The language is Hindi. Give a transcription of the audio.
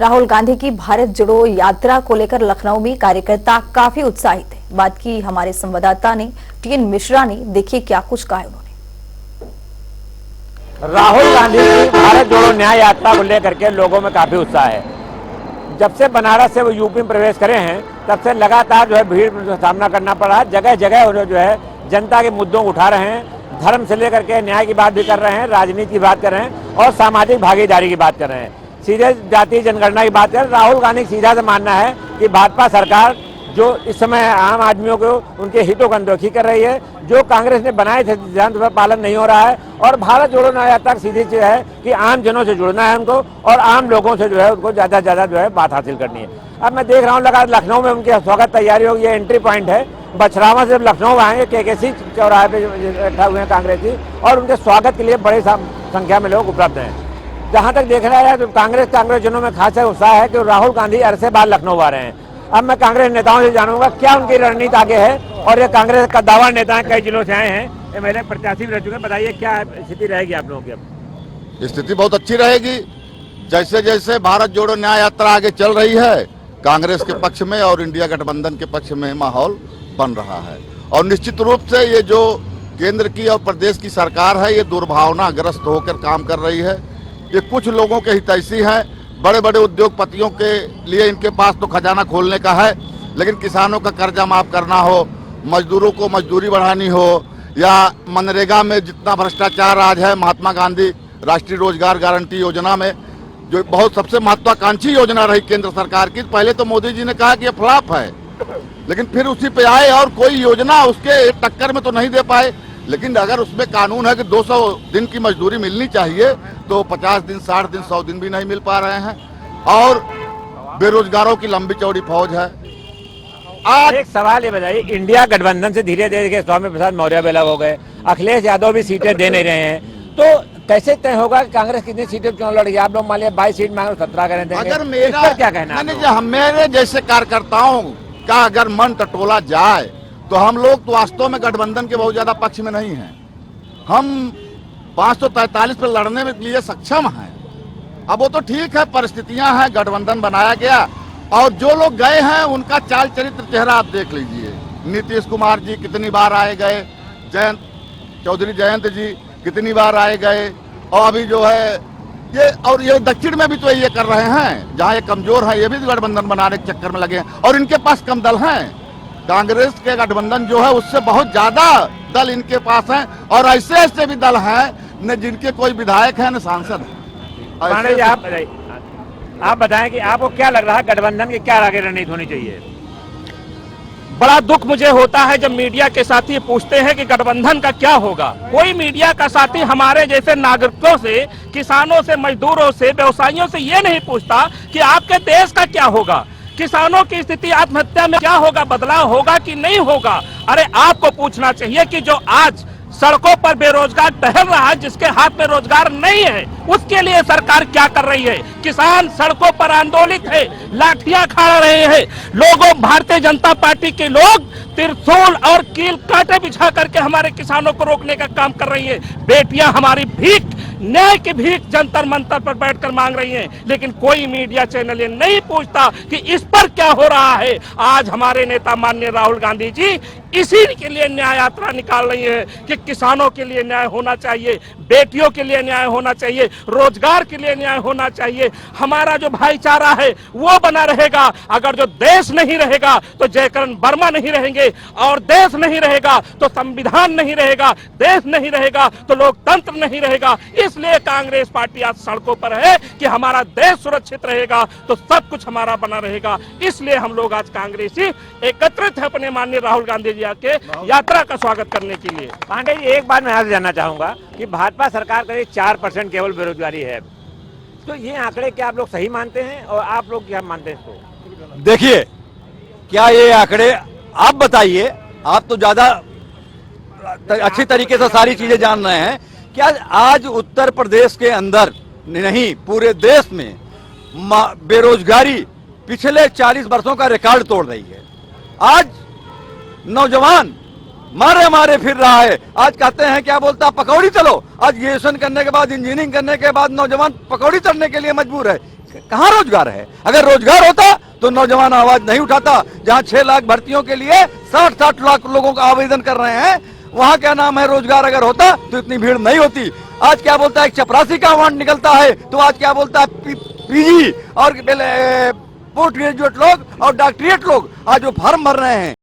राहुल गांधी की भारत जोड़ो यात्रा को लेकर लखनऊ में कार्यकर्ता काफी उत्साहित है। बात की हमारे संवाददाता ने टीएन मिश्रा ने, देखिए क्या कुछ कहा उन्होंने। राहुल गांधी की भारत जोड़ो न्याय यात्रा को लेकर के लोगों में काफी उत्साह है। जब से बनारस से वो यूपी में प्रवेश करे हैं तब से लगातार जो है भीड़ का सामना करना पड़ा है। जगह जगह उन्हें जो है जनता के मुद्दों को उठा रहे हैं, धर्म से लेकर के न्याय की बात भी कर रहे हैं, राजनीति की बात कर रहे हैं और सामाजिक भागीदारी की बात कर रहे हैं, सीधे जातीय जनगणना की बात कर। राहुल गांधी सीधा से मानना है कि भाजपा सरकार जो इस समय आम आदमियों को उनके हितों की अनदेखी कर रही है, जो कांग्रेस ने बनाए थे सिद्धांत पर पालन नहीं हो रहा है और भारत जोड़ो न्याय यात्रा सीधी चीज है कि आम जनों से जुड़ना है उनको और आम लोगों से जो है उनको ज्यादा से ज्यादा जो है बात हासिल करनी है। अब मैं देख रहा हूँ लगा लखनऊ में उनकी स्वागत तैयारी होगी। ये एंट्री पॉइंट है, बछरावा से लखनऊ आएंगे, केकेसी चौराहे पे बैठा हुए हैं कांग्रेसी और उनके स्वागत के लिए बड़ी संख्या में लोग उपलब्ध हैं। जहां तक देख रहा है तो कांग्रेसजनों में खासा उत्साह है कि राहुल गांधी अरसे बाद लखनऊ आ रहे हैं। अब मैं कांग्रेस नेताओं से जानूंगा क्या उनकी रणनीति आगे है और ये कांग्रेस का दावा नेता है, कई जिलों से आए हैं, एमएलए प्रत्याशी भी रह चुके हैं। बताइए क्या स्थिति रहेगी आप लोगों की? अब स्थिति बहुत अच्छी रहेगी। जैसे जैसे भारत जोड़ो न्याय यात्रा आगे चल रही है, कांग्रेस के पक्ष में और इंडिया गठबंधन के पक्ष में माहौल बन रहा है और निश्चित रूप से ये जो केंद्र की और प्रदेश की सरकार है ये दुर्भावनाग्रस्त होकर काम कर रही है। ये कुछ लोगों के हितैषी हैं, बड़े बड़े उद्योगपतियों के लिए इनके पास तो खजाना खोलने का है, लेकिन किसानों का कर्जा माफ करना हो, मजदूरों को मजदूरी बढ़ानी हो या मनरेगा में जितना भ्रष्टाचार आज है, महात्मा गांधी राष्ट्रीय रोजगार गारंटी योजना में जो बहुत सबसे महत्वाकांक्षी योजना रही केंद्र सरकार की, पहले तो मोदी जी ने कहा कि ये फ्लॉप है, लेकिन फिर उसी पे आए और कोई योजना उसके टक्कर में तो नहीं दे पाए। लेकिन अगर उसमें कानून है कि 200 दिन की मजदूरी मिलनी चाहिए तो 50 दिन, 60 दिन, 100 दिन भी नहीं मिल पा रहे हैं और बेरोजगारों की लंबी चौड़ी फौज है। आज एक सवाल ये बताइए, इंडिया गठबंधन से धीरे धीरे स्वामी प्रसाद मौर्य भी अलग हो गए, अखिलेश यादव भी सीटें दे नहीं रहे हैं, तो कैसे तय होगा कि कांग्रेस कितनी सीटें चुनाव लड़ेगी? आप लोग मान लिया 22 सीट मांगे, 17 करें देंगे। अगर मेरा क्या कहना है? मेरे जैसे कार्यकर्ताओं का अगर मन टटोला जाए तो हम लोग तो वास्तव में गठबंधन के बहुत ज्यादा पक्ष में नहीं हैं। हम 543 पर लड़ने में लिए सक्षम हैं। अब वो तो ठीक है, परिस्थितियां हैं, गठबंधन बनाया गया और जो लोग गए हैं उनका चाल चरित्र चेहरा आप देख लीजिए। नीतीश कुमार जी कितनी बार आए गए, चौधरी जयंत जी कितनी बार आए गए और अभी जो है ये दक्षिण में भी तो ये कर रहे हैं, जहां ये कमजोर है ये भी गठबंधन बनाने के चक्कर में लगे हैं और इनके पास कम दल हैं। कांग्रेस के गठबंधन जो है उससे बहुत ज्यादा दल इनके पास हैं और ऐसे ऐसे भी दल हैं न जिनके कोई विधायक है न सांसद है। आप बताएं कि आपको क्या लग रहा है गठबंधन की क्या आगे रणनीति होनी चाहिए? बड़ा दुख मुझे होता है जब मीडिया के साथी पूछते हैं कि गठबंधन का क्या होगा। कोई मीडिया का साथी हमारे जैसे नागरिकों से, किसानों से, मजदूरों से, व्यवसायियों से ये नहीं पूछता कि आपके देश का क्या होगा, किसानों की स्थिति आत्महत्या में क्या होगा, बदलाव होगा कि नहीं होगा। अरे आपको पूछना चाहिए कि जो आज सड़कों पर बेरोजगार टहल रहा है, जिसके हाथ में रोजगार नहीं है, उसके लिए सरकार क्या कर रही है? किसान सड़कों पर आंदोलित है, लाठियां खा रहे हैं लोगों। भारतीय जनता पार्टी के लोग त्रिशूल और कील कांटे बिछा करके हमारे किसानों को रोकने का काम कर रही है। बेटियां हमारी भीख, न्याय की भीख जंतर मंतर पर बैठकर मांग रही हैं, लेकिन कोई मीडिया चैनल ये नहीं पूछता कि इस पर क्या हो रहा है। आज हमारे नेता माननीय राहुल गांधी जी इसी के लिए न्याय यात्रा निकाल रही है कि किसानों के लिए न्याय होना चाहिए, बेटियों के लिए न्याय होना चाहिए, रोजगार के लिए न्याय होना चाहिए। हमारा जो भाईचारा है वो बना रहेगा। अगर जो देश नहीं रहेगा तो जयकरण वर्मा नहीं रहेंगे और देश नहीं रहेगा तो संविधान नहीं रहेगा, देश नहीं रहेगा तो लोकतंत्र नहीं रहेगा। इसलिए कांग्रेस पार्टी आज सड़कों पर है कि हमारा देश सुरक्षित रहेगा तो सब कुछ हमारा बना रहेगा। इसलिए हम लोग आज कांग्रेसी एकत्रित है अपने माननीय राहुल गांधी जी के यात्रा का स्वागत करने के लिए। पांडे जी, एक बात मैं यहाँ से जानना चाहूंगा कि भाजपा सरकार करीब 4% केवल बेरोजगारी है, तो ये आंकड़े क्या आप लोग सही मानते हैं और आप लोग क्या मानते हैं इसको? देखिए, क्या ये आंकड़े आप बताइए, आप तो ज्यादा अच्छी तरीके से सारी चीजें जान रहे हैं। क्या आज उत्तर प्रदेश के अंदर नहीं पूरे देश में बेरोजगारी पिछले 40 वर्षों का रिकॉर्ड तोड़ रही है। आज नौजवान मारे फिर रहा है। आज कहते हैं क्या बोलता, पकौड़ी चलो। आज ग्रेजुएशन करने के बाद, इंजीनियरिंग करने के बाद नौजवान पकौड़ी चलने के लिए मजबूर है। कहाँ रोजगार है? अगर रोजगार होता तो नौजवान आवाज नहीं उठाता। जहां 6 लाख भर्तियों के लिए 60-60 लाख लोगों का आवेदन कर रहे हैं, वहां क्या नाम है, रोजगार अगर होता तो इतनी भीड़ नहीं होती। आज क्या बोलता है, चपरासी का अवार्ड निकलता है तो आज क्या बोलता है, पीजी और पोस्ट ग्रेजुएट लोग और डॉक्टरेट लोग आज वो फॉर्म भर रहे हैं।